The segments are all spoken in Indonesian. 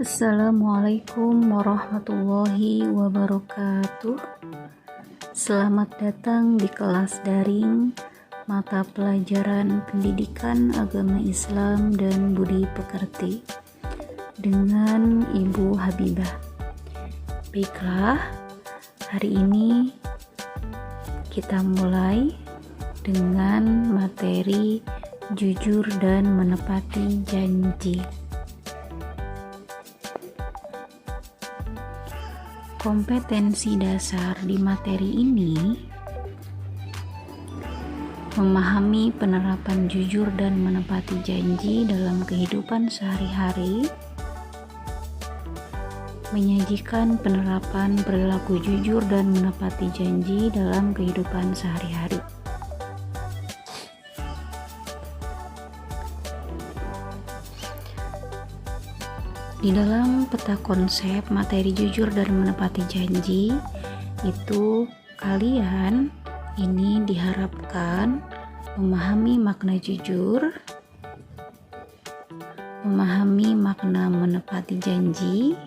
Assalamualaikum warahmatullahi wabarakatuh. Selamat datang di kelas daring mata pelajaran Pendidikan Agama Islam dan Budi Pekerti dengan Ibu Habibah. Baiklah, hari ini kita mulai dengan materi jujur dan menepati janji. Kompetensi dasar di materi ini memahami penerapan jujur dan menepati janji dalam kehidupan sehari-hari, menyajikan penerapan perilaku jujur dan menepati janji dalam kehidupan sehari-hari. Di dalam peta konsep materi jujur dan menepati janji itu kalian ini diharapkan memahami makna jujur, memahami makna menepati janji,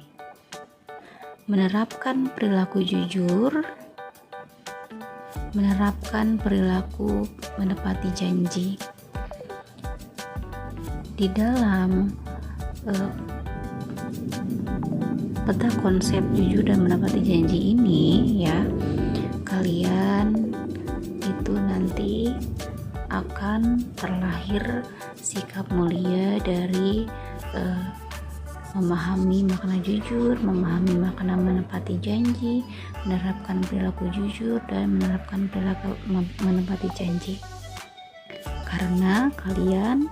menerapkan perilaku jujur, menerapkan perilaku menepati janji. Di dalam peta konsep jujur dan menepati janji ini ya, kalian itu nanti akan terlahir sikap mulia dari memahami makna jujur, memahami makna menepati janji, menerapkan perilaku jujur dan menerapkan perilaku menepati janji. Karena kalian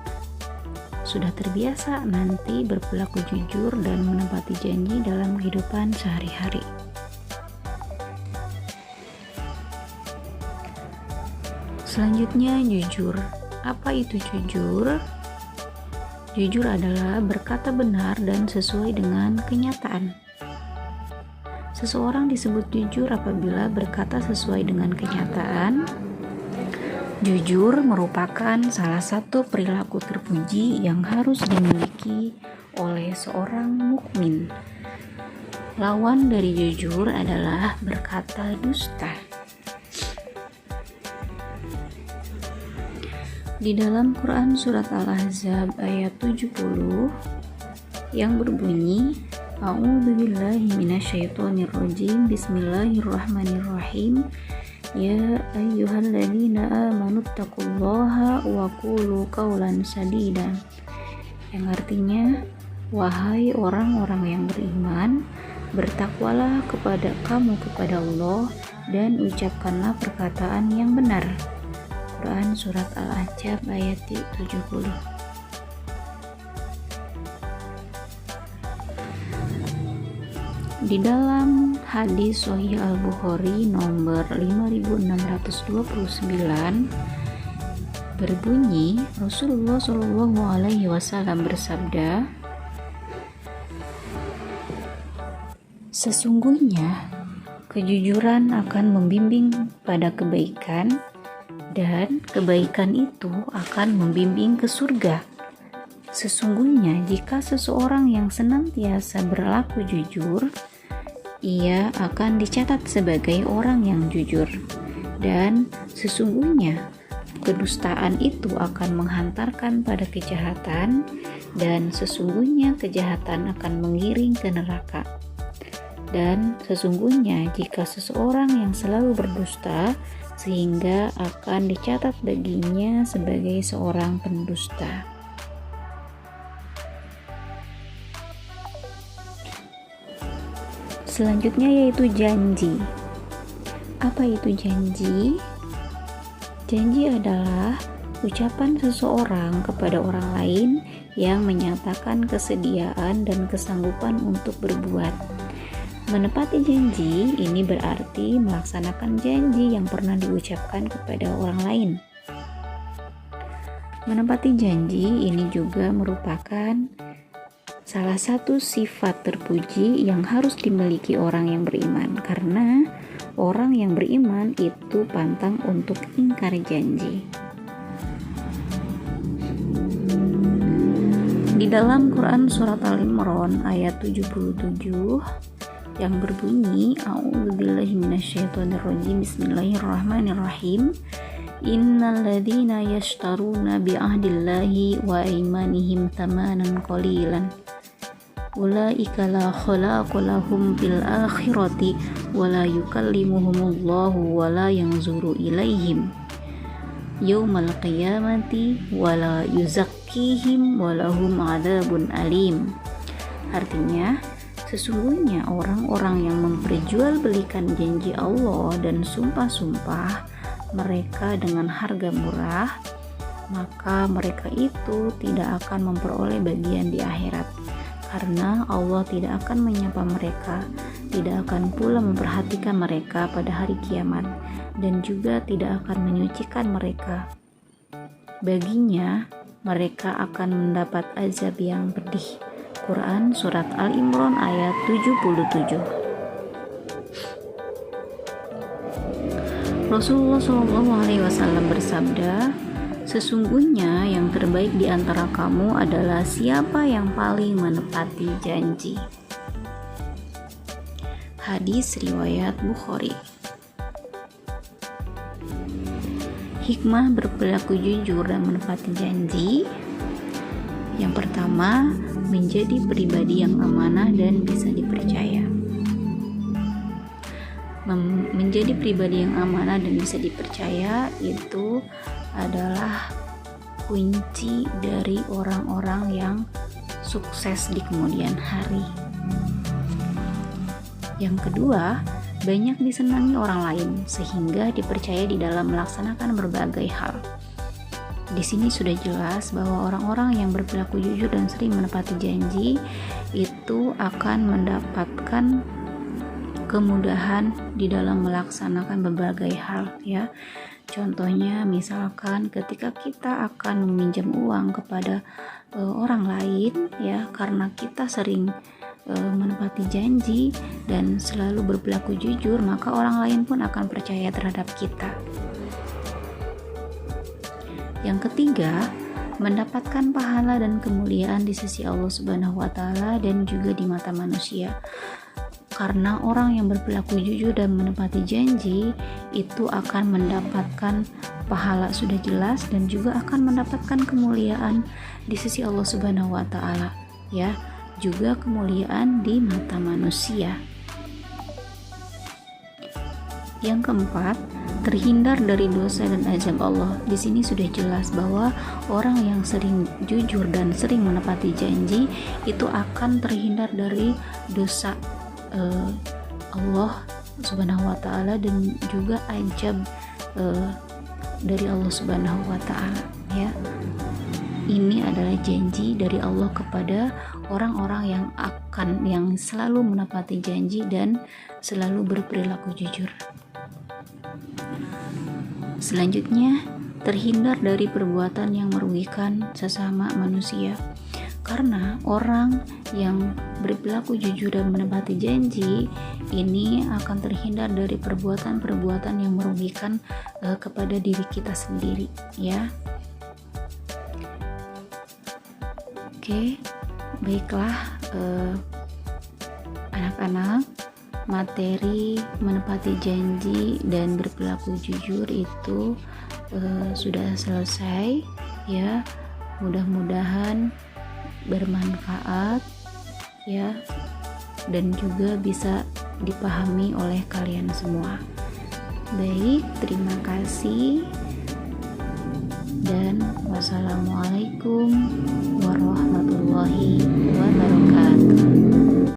sudah terbiasa nanti berperilaku jujur dan menepati janji dalam kehidupan sehari-hari. Selanjutnya, jujur. Apa itu jujur? Jujur adalah berkata benar dan sesuai dengan kenyataan. Seseorang disebut jujur apabila berkata sesuai dengan kenyataan. Jujur merupakan salah satu perilaku terpuji yang harus dimiliki oleh seorang mukmin. Lawan dari jujur adalah berkata dusta. Di dalam Quran surat Al-Ahzab ayat 70 yang berbunyi, A'udzubillahi minasyaitonirrajim, Bismillahirrahmanirrahim. Ya ayyuhalladzina amanu taqullaha wa qulu qawlan sadida, yang artinya, wahai orang-orang yang beriman, bertakwalah kepada Allah dan ucapkanlah perkataan yang benar. Quran surat Al-Ahzab ayat 70. Di dalam hadis Sahih Al-Bukhari nomor 5629 berbunyi, Rasulullah Shallallahu Alaihi Wasallam bersabda, sesungguhnya kejujuran akan membimbing pada kebaikan dan kebaikan itu akan membimbing ke surga. Sesungguhnya jika seseorang yang senantiasa berlaku jujur, ia akan dicatat sebagai orang yang jujur, dan sesungguhnya kedustaan itu akan menghantarkan pada kejahatan, dan sesungguhnya kejahatan akan mengiring ke neraka. Dan sesungguhnya jika seseorang yang selalu berdusta, sehingga akan dicatat baginya sebagai seorang pendusta. Selanjutnya yaitu janji. Apa itu janji? Janji adalah ucapan seseorang kepada orang lain yang menyatakan kesediaan dan kesanggupan untuk berbuat. Menepati janji ini berarti melaksanakan janji yang pernah diucapkan kepada orang lain. Menepati janji ini juga merupakan salah satu sifat terpuji yang harus dimiliki orang yang beriman, karena orang yang beriman itu pantang untuk ingkar janji. Di Di dalam Quran surat Al-Imran ayat 77 yang berbunyi A'udzubillahi minasyaitonirrajim, Bismillahirrahmanirrahim. Innal ladzina yashtaruna bi'ahdillahi wa aymanihim thamanan qalilan ulaika la khalaqa lahum fil akhirati wa la yukallimuhumullahu wa la yanzuru ilaihim yaumal qiyamati wa la yuzakkihim wa lahum adzabun alim. Artinya, sesungguhnya orang-orang yang memperjualbelikan janji Allah dan sumpah-sumpah mereka dengan harga murah, maka mereka itu tidak akan memperoleh bagian di akhirat, karena Allah tidak akan menyapa mereka, tidak akan pula memperhatikan mereka pada hari kiamat, dan juga tidak akan menyucikan mereka. Baginya, mereka akan mendapat azab yang pedih. Quran surat Al-Imran ayat 77. Rasulullah SAW bersabda, sesungguhnya yang terbaik di antara kamu adalah siapa yang paling menepati janji. Hadis riwayat Bukhari. Hikmah berperilaku jujur dan menepati janji. Yang pertama, menjadi pribadi yang amanah dan bisa dipercaya. Menjadi pribadi yang amanah dan bisa dipercaya itu adalah kunci dari orang-orang yang sukses di kemudian hari. Yang kedua, banyak disenangi orang lain sehingga dipercaya di dalam melaksanakan berbagai hal. Di sini sudah jelas bahwa orang-orang yang berperilaku jujur dan sering menepati janji itu akan mendapatkan kemudahan di dalam melaksanakan berbagai hal, ya. Contohnya misalkan ketika kita akan meminjam uang kepada orang lain, ya, karena kita sering menepati janji dan selalu berperilaku jujur, maka orang lain pun akan percaya terhadap kita. Yang ketiga, mendapatkan pahala dan kemuliaan di sisi Allah Subhanahu wa taala dan juga di mata manusia. Karena orang yang berperilaku jujur dan menepati janji itu akan mendapatkan pahala sudah jelas dan juga akan mendapatkan kemuliaan di sisi Allah Subhanahu wa taala, ya, juga kemuliaan di mata manusia. Yang keempat, terhindar dari dosa dan azab Allah. Di sini sudah jelas bahwa orang yang sering jujur dan sering menepati janji itu akan terhindar dari dosa Allah Subhanahu wa taala dan juga azab dari Allah Subhanahu wa taala, ya. Ini adalah janji dari Allah kepada orang-orang yang selalu menepati janji dan selalu berperilaku jujur. Selanjutnya, terhindar dari perbuatan yang merugikan sesama manusia. Karena orang yang berperilaku jujur dan menepati janji ini akan terhindar dari perbuatan-perbuatan yang merugikan kepada diri kita sendiri, ya. Oke, baiklah anak-anak, materi menepati janji dan berperilaku jujur itu sudah selesai, ya. Mudah-mudahan bermanfaat, ya, dan juga bisa dipahami oleh kalian semua. Baik, terima kasih dan wassalamualaikum